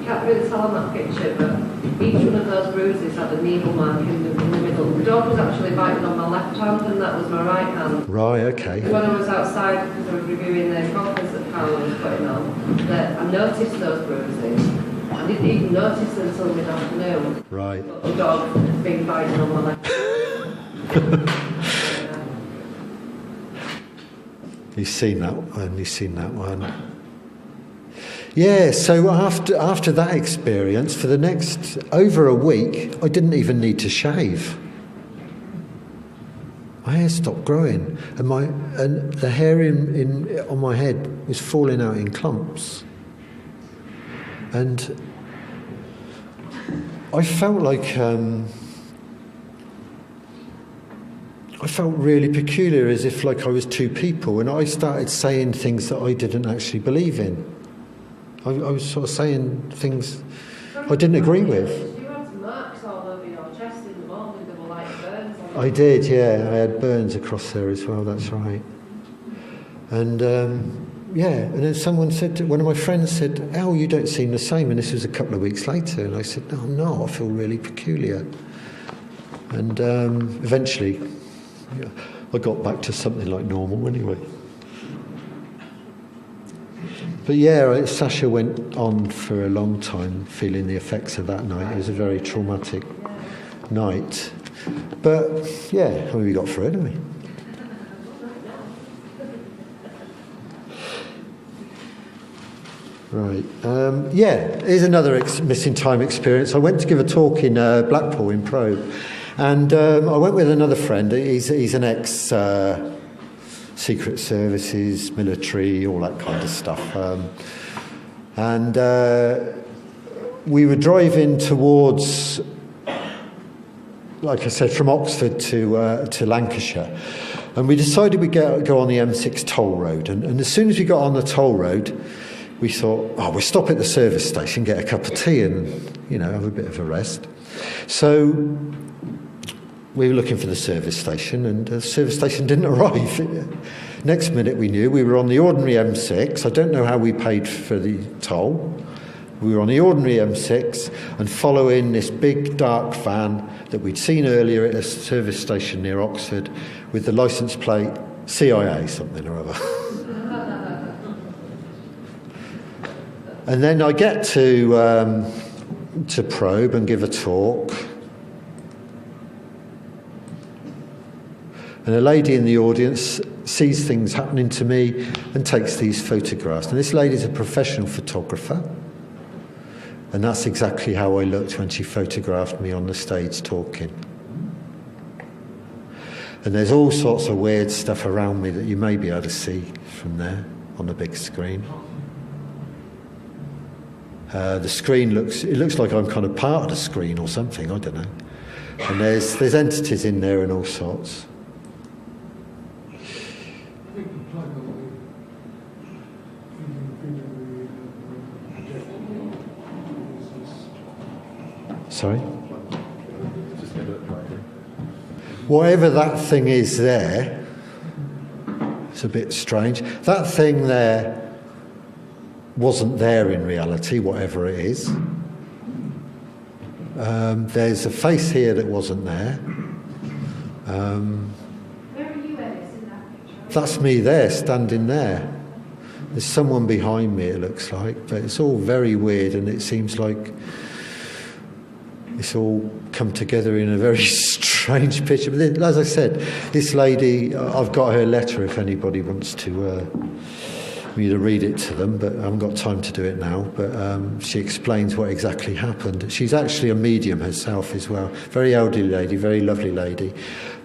can't really tell on that picture, but each one of those bruises had a needle mark in the middle. The dog was actually biting on my left hand and that was my right hand. Right, okay. When I was outside, because I was reviewing the conference that Paola was putting on, that I noticed those bruises. I didn't even notice them until mid-afternoon. Right. But the dog had been biting on my left hand. You've seen that one. Yeah, so after that experience, for the next over a week, I didn't even need to shave. My hair stopped growing, and the hair on my head was falling out in clumps. And I felt like I felt really peculiar, as if like I was two people, and I started saying things that I didn't actually believe in. I was sort of saying things I didn't agree with. You had marks all over your chest in the morning, there were like burns on I did, yeah. I had burns across there as well, that's right. And and then someone said, one of my friends said, "Oh, you don't seem the same," and this was a couple of weeks later, and I said, "No, I'm not, I feel really peculiar." And eventually I got back to something like normal anyway. But yeah, Sasha went on for a long time feeling the effects of that night. It was a very traumatic night. But yeah, we got through it, didn't we? Right. Here's another missing time experience. I went to give a talk in Blackpool in Probe, and I went with another friend. He's an ex Secret Services, military, all that kind of stuff. And we were driving towards, like I said, from Oxford to Lancashire. And we decided we'd go on the M6 toll road. And as soon as we got on the toll road, we thought, we'll stop at the service station, get a cup of tea and, have a bit of a rest. So we were looking for the service station, and the service station didn't arrive. Next minute we knew we were on the ordinary M6. I don't know how we paid for the toll. We were on the ordinary M6 and following this big dark van that we'd seen earlier at a service station near Oxford with the licence plate CIA something or other. And then I get to Probe and give a talk. And a lady in the audience sees things happening to me and takes these photographs. And this lady's a professional photographer. And that's exactly how I looked when she photographed me on the stage talking. And there's all sorts of weird stuff around me that you may be able to see from there on the big screen. The screen looks like I'm kind of part of the screen or something, I don't know. And there's entities in there and all sorts. Sorry? whatever that thing is there, it's a bit strange. That thing there wasn't there in reality, whatever it is. There's a face here that wasn't there. Where are you, Ellis, in that picture? That's me there, standing there. There's someone behind me, it looks like, but it's all very weird, and it seems like it's all come together in a very strange picture. But then, as I said, this lady, I've got her letter if anybody wants to me to read it to them, but I haven't got time to do it now. But she explains what exactly happened. She's actually a medium herself as well. Very elderly lady, very lovely lady.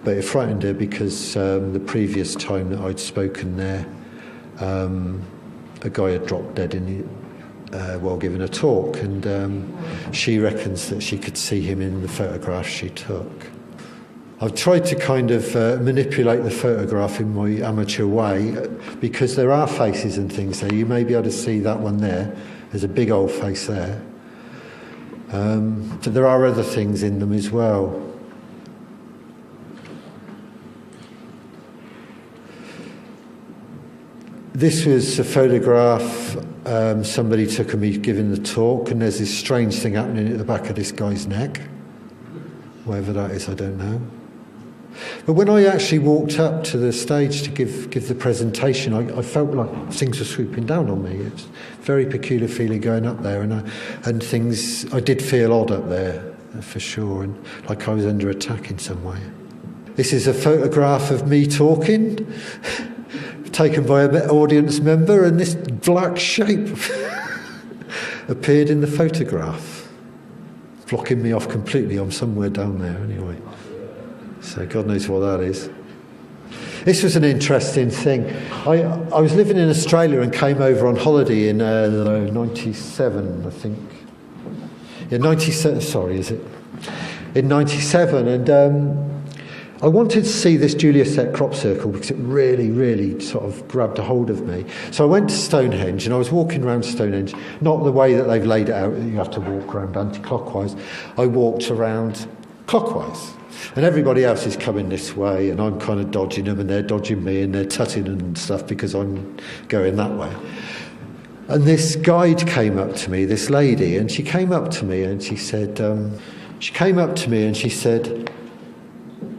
But it frightened her because the previous time that I'd spoken there, a guy had dropped dead while giving a talk, and she reckons that she could see him in the photograph she took. I've tried to kind of manipulate the photograph in my amateur way, because there are faces and things there. You may be able to see that one there. There's a big old face there. But there are other things in them as well. This was a photograph somebody took of me giving the talk, and there's this strange thing happening at the back of this guy's neck. Whatever that is, I don't know. But when I actually walked up to the stage to give the presentation, I felt like things were swooping down on me. It's a very peculiar feeling going up there, and things, I did feel odd up there, for sure, and like I was under attack in some way. This is a photograph of me talking, taken by an audience member, and this black shape appeared in the photograph, blocking me off completely. I'm somewhere down there anyway. So God knows what that is. This was an interesting thing. I was living in Australia and came over on holiday in 97, I think. Yeah, 97, sorry, is it? In 97, and I wanted to see this Julia Set crop circle because it really, really sort of grabbed a hold of me. So I went to Stonehenge, and I was walking around Stonehenge, not the way that they've laid it out, you have to walk around anti-clockwise. I walked around clockwise. And everybody else is coming this way, and I'm kind of dodging them, and they're dodging me, and they're tutting and stuff because I'm going that way. And this guide came up to me, this lady, and she came up to me and she said,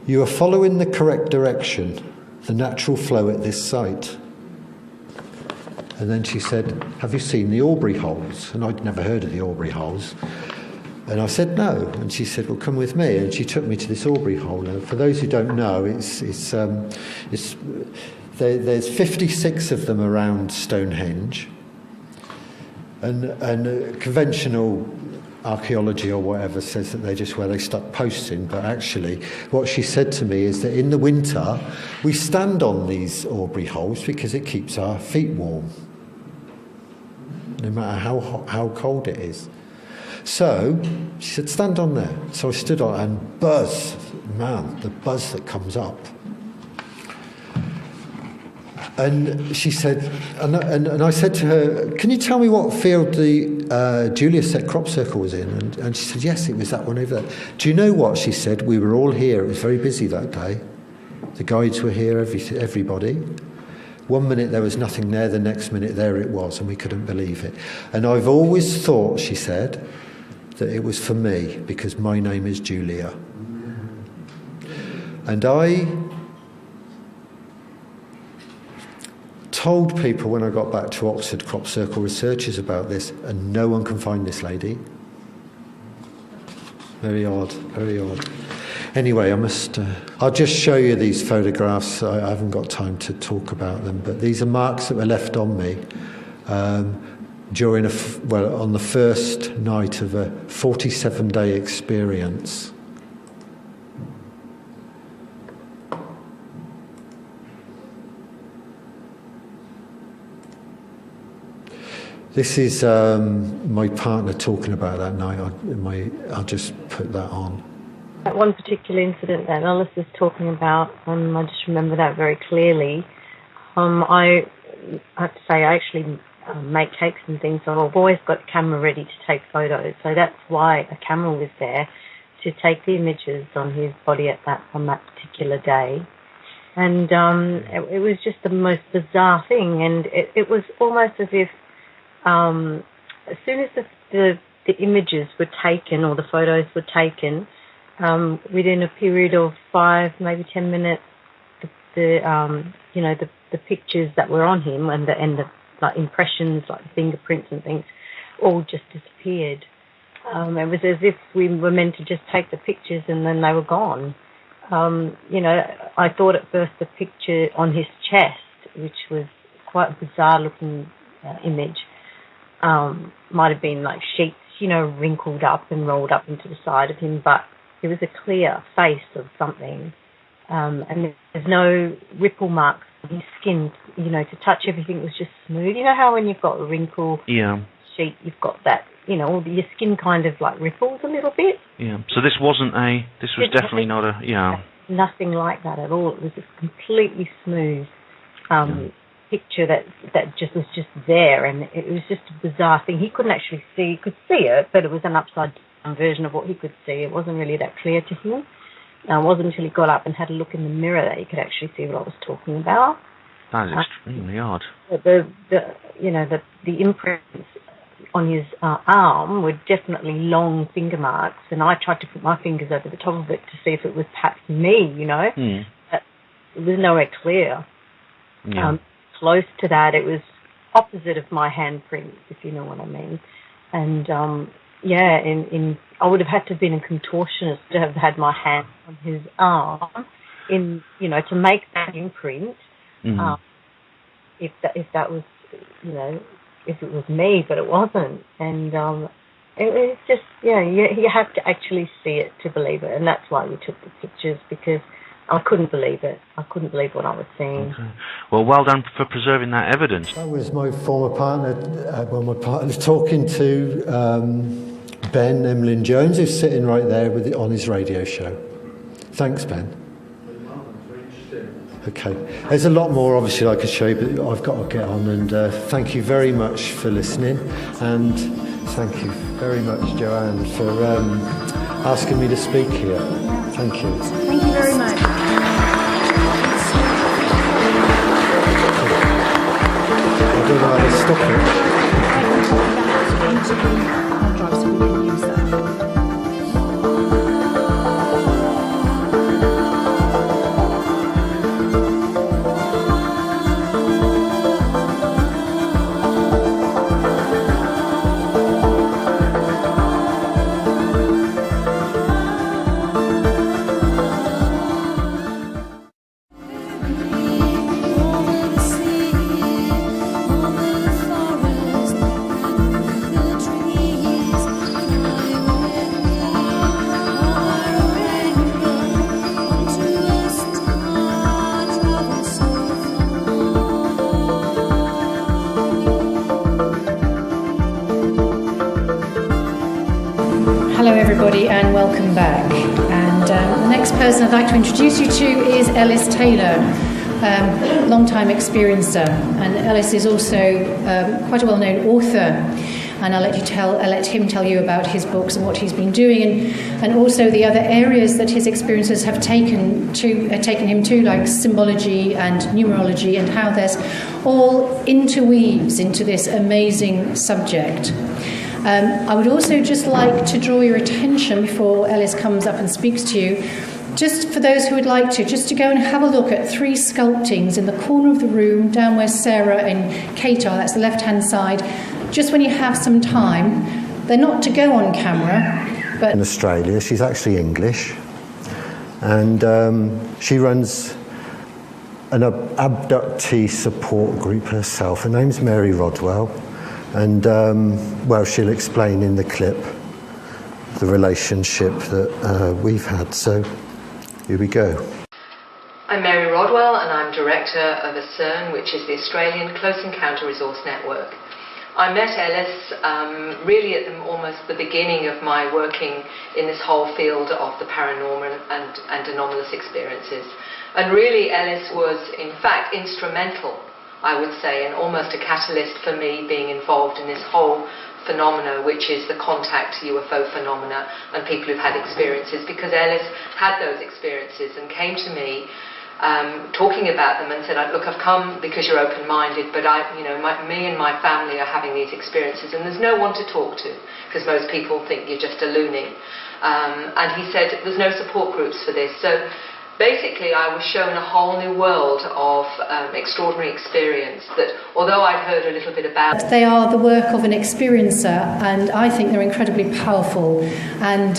"You are following the correct direction, the natural flow at this site." And then she said, "Have you seen the Aubrey holes?" And I'd never heard of the Aubrey holes. And I said no, and she said, "Well, come with me." And she took me to this Aubrey hole. And for those who don't know, there's 56 of them around Stonehenge, and conventional archaeology or whatever says that they're just where they stuck posts in. But actually, what she said to me is that in the winter we stand on these Aubrey holes because it keeps our feet warm, no matter how cold it is. So she said, "Stand on there." So I stood on, and buzz, man, the buzz that comes up. And she said, and I said to her, "Can you tell me what field the Julia Set crop circle was in?" And she said, "Yes, it was that one over there." Do you know what she said? We were all here. It was very busy that day. The guides were here, everybody. 1 minute there was nothing there, the next minute there it was, and we couldn't believe it. And I've always thought, she said, that it was for me because my name is Julia. And I told people when I got back to Oxford, crop circle researchers, about this, and no one can find this lady. Very odd, very odd. Anyway, I'll just show you these photographs. I haven't got time to talk about them, but these are marks that were left on me on the first night of a 47-day experience. This is my partner talking about that night. I'll just put that on. That one particular incident that Ellis is talking about, I just remember that very clearly. I have to say, I actually make cakes and things, so I've always got a camera ready to take photos. So that's why a camera was there. to take the images on his body on that particular day. And it was just the most bizarre thing, and it was almost as if as soon as the images were taken or the photos were taken, within a period of 5, maybe 10 minutes, the pictures that were on him and the like impressions, like the fingerprints and things, all just disappeared. It was as if we were meant to just take the pictures and then they were gone. I thought at first the picture on his chest, which was quite a bizarre looking image, might have been like sheets, wrinkled up and rolled up into the side of him, but it was a clear face of something. And there's no ripple marks on his skin, to touch everything was just smooth. You know how when you've got a wrinkle sheet, you've got that, your skin kind of like ripples a little bit. Yeah. So this was definitely not a, Nothing like that at all. It was a completely smooth picture that was just there, and it was just a bizarre thing. He couldn't actually see. He could see it, but it was an upside down version of what he could see. It wasn't really that clear to him. It wasn't until he got up and had a look in the mirror that he could actually see what I was talking about. That is extremely odd. The imprints on his arm were definitely long finger marks, and I tried to put my fingers over the top of it to see if it was perhaps me, But it was nowhere clear. Yeah. Close to that, it was opposite of my handprint, if you know what I mean. And I would have had to have been a contortionist to have had my hand on his arm to make that imprint. If that was, if it was me, but it wasn't. And it was just, you have to actually see it to believe it. And that's why we took the pictures, because I couldn't believe it. I couldn't believe what I was seeing. Okay. Well, well done for preserving that evidence. That was my former partner, my partner talking to Ben Emlyn Jones, who's sitting right there on his radio show. Thanks, Ben. Okay. There's a lot more, obviously, I could show you, but I've got to get on. And thank you very much for listening. And thank you very much, Joanne, for asking me to speak here. Thank you. Thank you very much. I don't know how to stop it. Hard drive so we can use that. Hello everybody and welcome back. And the next person I'd like to introduce you to is Ellis Taylor, long-time experiencer. And Ellis is also quite a well-known author. And I'll let him tell you about his books and what he's been doing, and also the other areas that his experiences have taken him to, like symbology and numerology, and how there's all interweaves into this amazing subject. I would also just like to draw your attention before Ellis comes up and speaks to you, just for those who would like to, just to go and have a look at 3 sculptings in the corner of the room, down where Sarah and Kate are, that's the left-hand side, just when you have some time. They're not to go on camera, but... In Australia, she's actually English, and she runs an abductee support group herself. Her name's Mary Rodwell. And, she'll explain in the clip the relationship that we've had. So, here we go. I'm Mary Rodwell, and I'm director of ACERN, which is the Australian Close Encounter Resource Network. I met Ellis really at almost the beginning of my working in this whole field of the paranormal and anomalous experiences. And really, Ellis was, in fact, instrumental, I would say, and almost a catalyst for me being involved in this whole phenomena, which is the contact UFO phenomena and people who've had experiences, because Ellis had those experiences and came to me talking about them and said, look, I've come because you're open-minded, but me and my family are having these experiences and there's no one to talk to, because most people think you're just a loony. And he said there's no support groups for this. So basically I was shown a whole new world of extraordinary experience that, although I'd heard a little bit about... They are the work of an experiencer, and I think they're incredibly powerful, and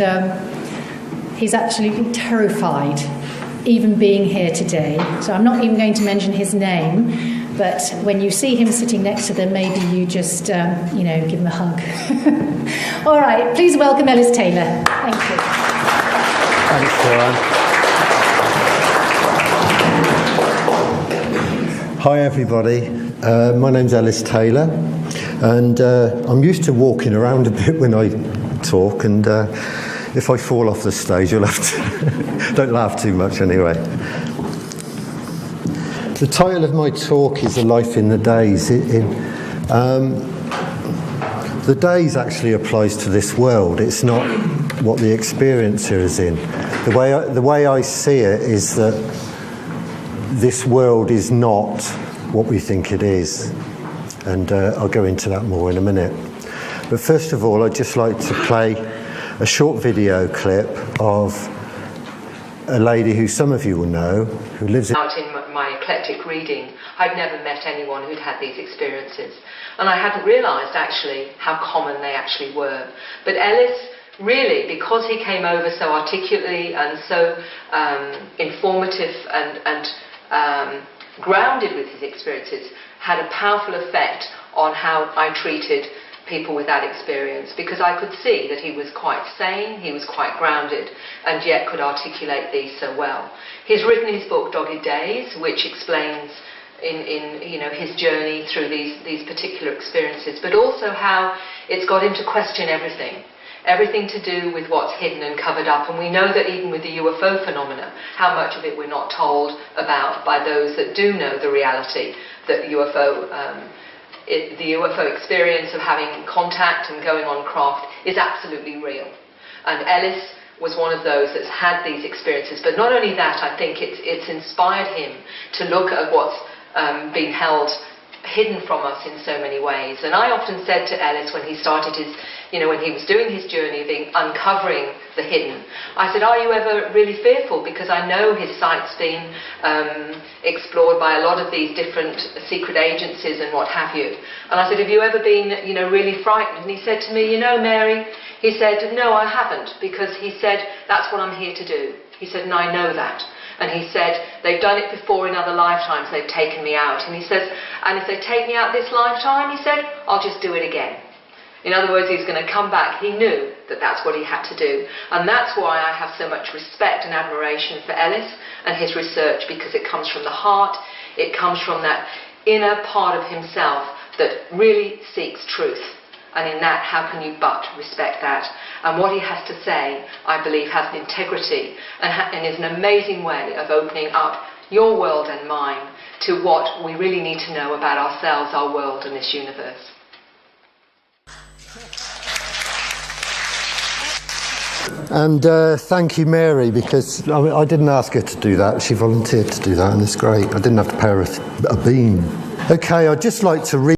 he's absolutely terrified even being here today. So I'm not even going to mention his name, but when you see him sitting next to them, maybe you just, give him a hug. All right, please welcome Ellis Taylor. Thank you. Thanks, Joanne. Hi, everybody. My name's Ellis Taylor, and I'm used to walking around a bit when I talk, and if I fall off the stage, you'll have to... Don't laugh too much anyway. The title of my talk is A Life in the Days. The days actually applies to this world. It's not what the experiencer is in. The way I see it is that this world is not what we think it is. And I'll go into that more in a minute. But first of all, I'd just like to play a short video clip of a lady who some of you will know, who lives in... Out in my eclectic reading, I'd never met anyone who'd had these experiences. And I hadn't realised actually how common they actually were. But Ellis, really, because he came over so articulately and so informative and grounded with his experiences, had a powerful effect on how I treated people with that experience, because I could see that he was quite sane, he was quite grounded, and yet could articulate these so well. He's written his book Dogged Days, which explains in his journey through these particular experiences, but also how it's got him to question everything to do with what's hidden and covered up. And we know that even with the UFO phenomena, how much of it we're not told about by those that do know the reality that the UFO experience of having contact and going on craft is absolutely real. And Ellis was one of those that's had these experiences. But not only that, I think it's inspired him to look at what's been held hidden from us in so many ways. And I often said to Ellis when he started his, when he was doing his journey of uncovering the hidden, I said, are you ever really fearful? Because I know his site's been explored by a lot of these different secret agencies and what have you. And I said, have you ever been, really frightened? And he said to me, Mary, he said, no, I haven't, because he said, that's what I'm here to do. He said, and I know that. And he said, they've done it before in other lifetimes, they've taken me out. And he says, and if they take me out this lifetime, he said, I'll just do it again. In other words, he's going to come back. He knew that that's what he had to do. And that's why I have so much respect and admiration for Ellis and his research, because it comes from the heart, it comes from that inner part of himself that really seeks truth. And in that, how can you but respect that? And what he has to say, I believe, has an integrity and is an amazing way of opening up your world and mine to what we really need to know about ourselves, our world, and this universe. And thank you, Mary, because I didn't ask her to do that. She volunteered to do that, and it's great. I didn't have to pay her a bean. Okay, I'd just like to read